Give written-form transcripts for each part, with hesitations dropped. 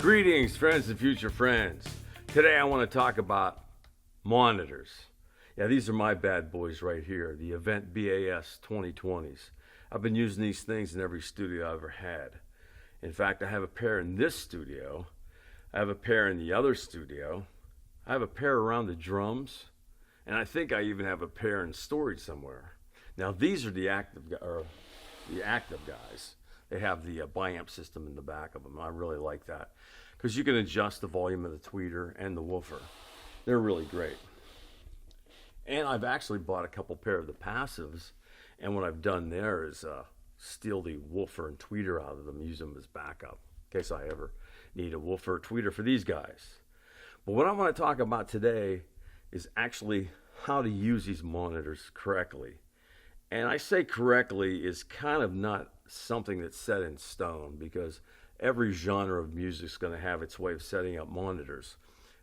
Greetings, friends and future friends. Today I want to talk about monitors. Yeah, these are my bad boys right here, the Event BAS 2020s. I've been using these things in every studio I've ever had. In fact, I have a pair in this studio. I have a pair in the other studio. I have a pair around the drums. And I think I even have a pair in storage somewhere. Now, these are the active guys. They have the biamp system in the back of them. I really like that because you can adjust the volume of the tweeter and the woofer. They're really great. And I've actually bought a couple pair of the passives, and what I've done there is steal the woofer and tweeter out of them, use them as backup in case I ever need a woofer or tweeter for these guys. But what I want to talk about today is actually how to use these monitors correctly. And I say correctly is kind of not something that's set in stone because every genre of music is going to have its way of setting up monitors.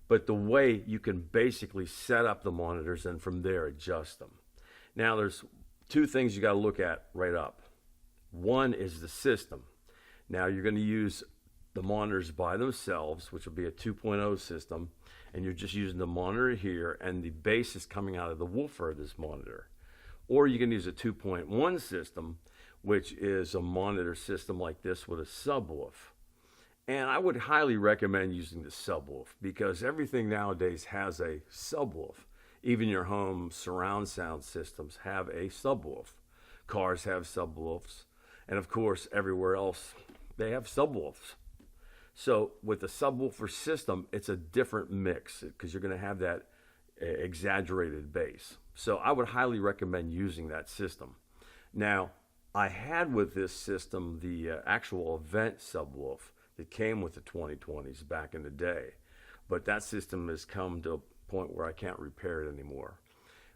But the way you can basically set up the monitors and from there adjust them. Now there's two things you got to look at right up. One is the system. Now you're going to use the monitors by themselves, which will be a 2.0 system, and you're just using the monitor here and the bass is coming out of the woofer of this monitor. Or you can use a 2.1 system, which is a monitor system like this with a subwoof. And I would highly recommend using the subwoof because everything nowadays has a subwoof. Even your home surround sound systems have a subwoof. Cars have subwoofs. And of course, everywhere else, they have subwoofs. So with the subwoofer system, it's a different mix because you're going to have that exaggerated bass. So I would highly recommend using that system. Now, I had with this system the actual Event subwoof that came with the 2020s back in the day. But that system has come to a point where I can't repair it anymore.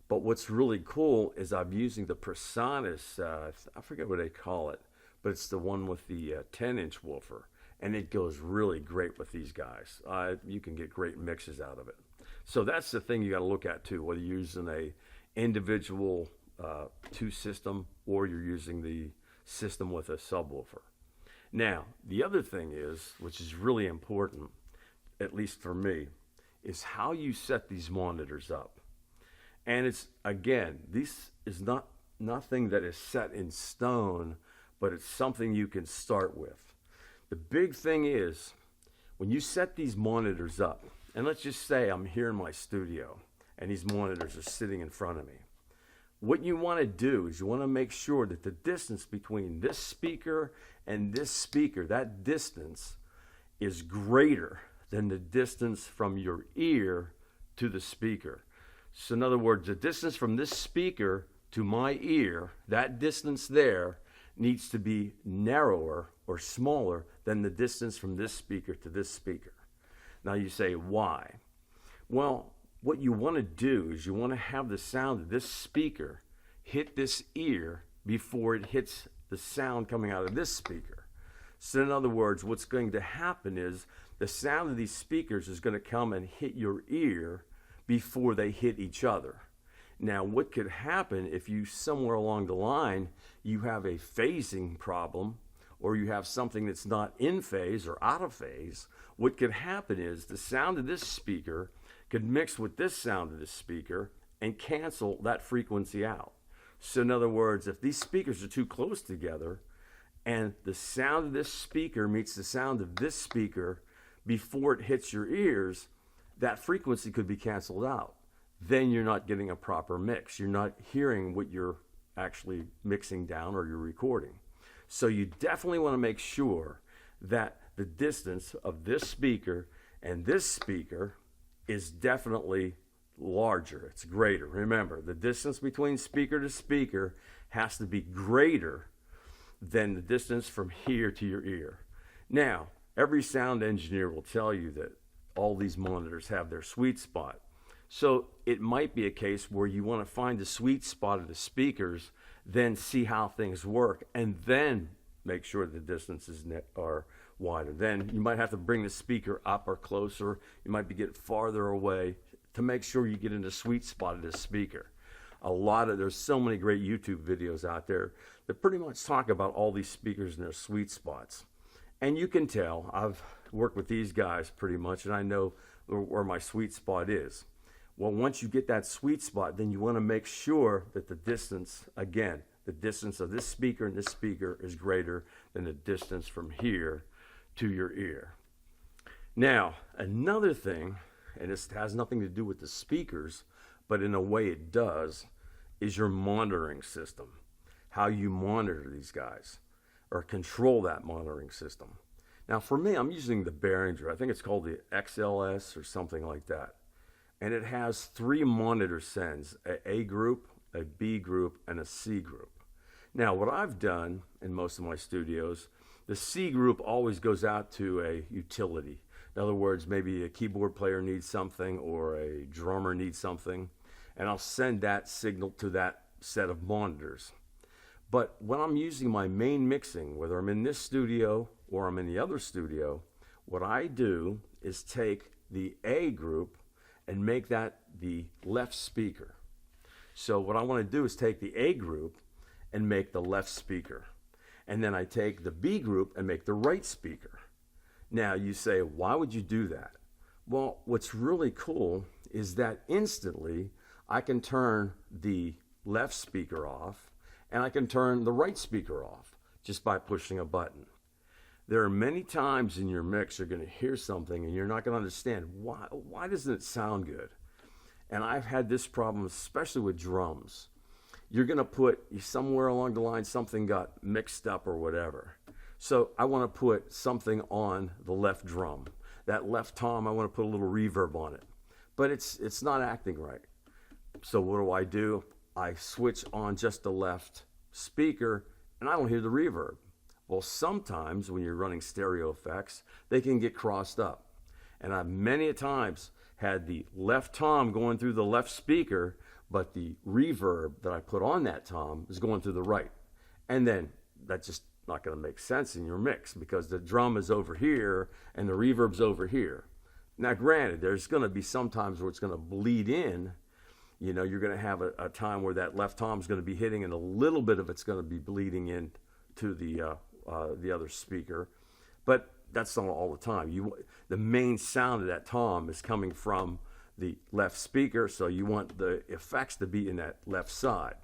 But what's really cool is I'm using the Presonus, I forget what they call it, but it's the one with the 10-inch woofer. And it goes really great with these guys. You can get great mixes out of it. So that's the thing you got to look at too, whether you're using a individual two system or you're using the system with a subwoofer. Now, the other thing is, which is really important, at least for me, is how you set these monitors up. And it's, again, this is nothing that is set in stone, but it's something you can start with. The big thing is, when you set these monitors up, and let's just say I'm here in my studio, and these monitors are sitting in front of me. What you want to do is you want to make sure that the distance between this speaker and this speaker, that distance is greater than the distance from your ear to the speaker. So in other words, the distance from this speaker to my ear, that distance there needs to be narrower or smaller than the distance from this speaker to this speaker. Now you say, why? Well, what you want to do is you want to have the sound of this speaker hit this ear before it hits the sound coming out of this speaker. So in other words, what's going to happen is the sound of these speakers is going to come and hit your ear before they hit each other. Now, what could happen if you somewhere along the line, you have a phasing problem or you have something that's not in phase or out of phase, what could happen is the sound of this speaker could mix with this sound of this speaker and cancel that frequency out. So in other words, if these speakers are too close together and the sound of this speaker meets the sound of this speaker before it hits your ears, that frequency could be canceled out. Then you're not getting a proper mix. You're not hearing what you're actually mixing down or you're recording. So you definitely want to make sure that the distance of this speaker and this speaker is definitely larger. It's greater. Remember, the distance between speaker to speaker has to be greater than the distance from here to your ear. Now, every sound engineer will tell you that all these monitors have their sweet spot. So it might be a case where you want to find the sweet spot of the speakers, then see how things work, and then make sure the distances are wider. Then you might have to bring the speaker up or closer. You might be getting farther away to make sure you get in the sweet spot of this speaker. There's so many great YouTube videos out there that pretty much talk about all these speakers and their sweet spots. And you can tell, I've worked with these guys pretty much, and I know where my sweet spot is. Well, once you get that sweet spot, then you want to make sure that the distance, again, the distance of this speaker and this speaker is greater than the distance from here to your ear. Now, another thing, and this has nothing to do with the speakers, but in a way it does, is your monitoring system. How you monitor these guys or control that monitoring system. Now for me, I'm using the Behringer. I think it's called the XLS or something like that. And it has 3 monitor sends, a group, a B group, and a C group. Now what I've done in most of my studios, the C group always goes out to a utility. In other words, maybe a keyboard player needs something or a drummer needs something, and I'll send that signal to that set of monitors. But when I'm using my main mixing, whether I'm in this studio or I'm in the other studio, what I do is take the A group and make that the left speaker. So what I want to do is take the A group and make the left speaker. And then I take the B group and make the right speaker. Now you say, why would you do that? Well, what's really cool is that instantly I can turn the left speaker off and I can turn the right speaker off just by pushing a button. There are many times in your mix you're going to hear something and you're not going to understand why doesn't it sound good? And I've had this problem especially with drums. You're going to put somewhere along the line something got mixed up or whatever. So I want to put something on the left drum. That left tom, I want to put a little reverb on it. But it's not acting right. So what do? I switch on just the left speaker and I don't hear the reverb. Well, sometimes when you're running stereo effects, they can get crossed up. And I've many a times had the left tom going through the left speaker, but the reverb that I put on that tom is going through the right. And then that's just not going to make sense in your mix because the drum is over here and the reverb's over here. Now, granted, there's going to be some times where it's going to bleed in. You know, you're going to have a time where that left tom is going to be hitting and a little bit of it's going to be bleeding in to the other speaker. But that's not all the time. The main sound of that tom is coming from the left speaker, so you want the effects to be in that left side.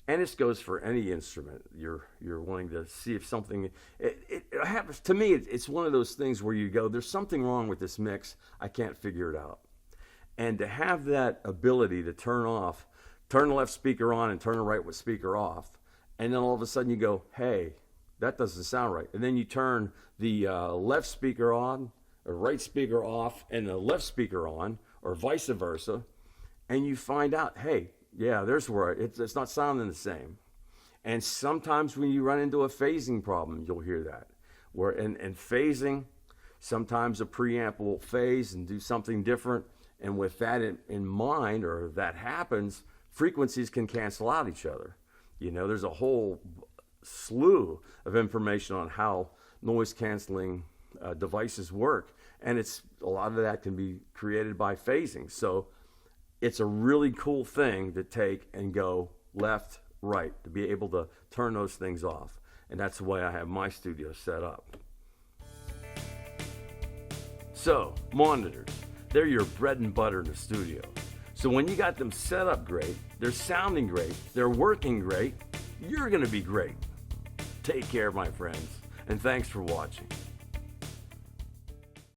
And this goes for any instrument. You're wanting to see if something, it happens to me. It's one of those things where you go, there's something wrong with this mix. I can't figure it out. And to have that ability to turn the left speaker on and turn the right speaker off, and then all of a sudden you go, hey, that doesn't sound right. And then you turn the left speaker on, or right speaker off, and the left speaker on, or vice versa, and you find out, hey, yeah, there's where it's not sounding the same. And sometimes when you run into a phasing problem, you'll hear that. Where in phasing, sometimes a preamp will phase and do something different. And with that in mind, or that happens, frequencies can cancel out each other. You know, there's a whole slew of information on how noise canceling devices work. And a lot of that can be created by phasing. So it's a really cool thing to take and go left, right, to be able to turn those things off. And that's the way I have my studio set up. So, monitors, they're your bread and butter in the studio. So when you got them set up great, they're sounding great, they're working great, you're going to be great. Take care, my friends, and thanks for watching.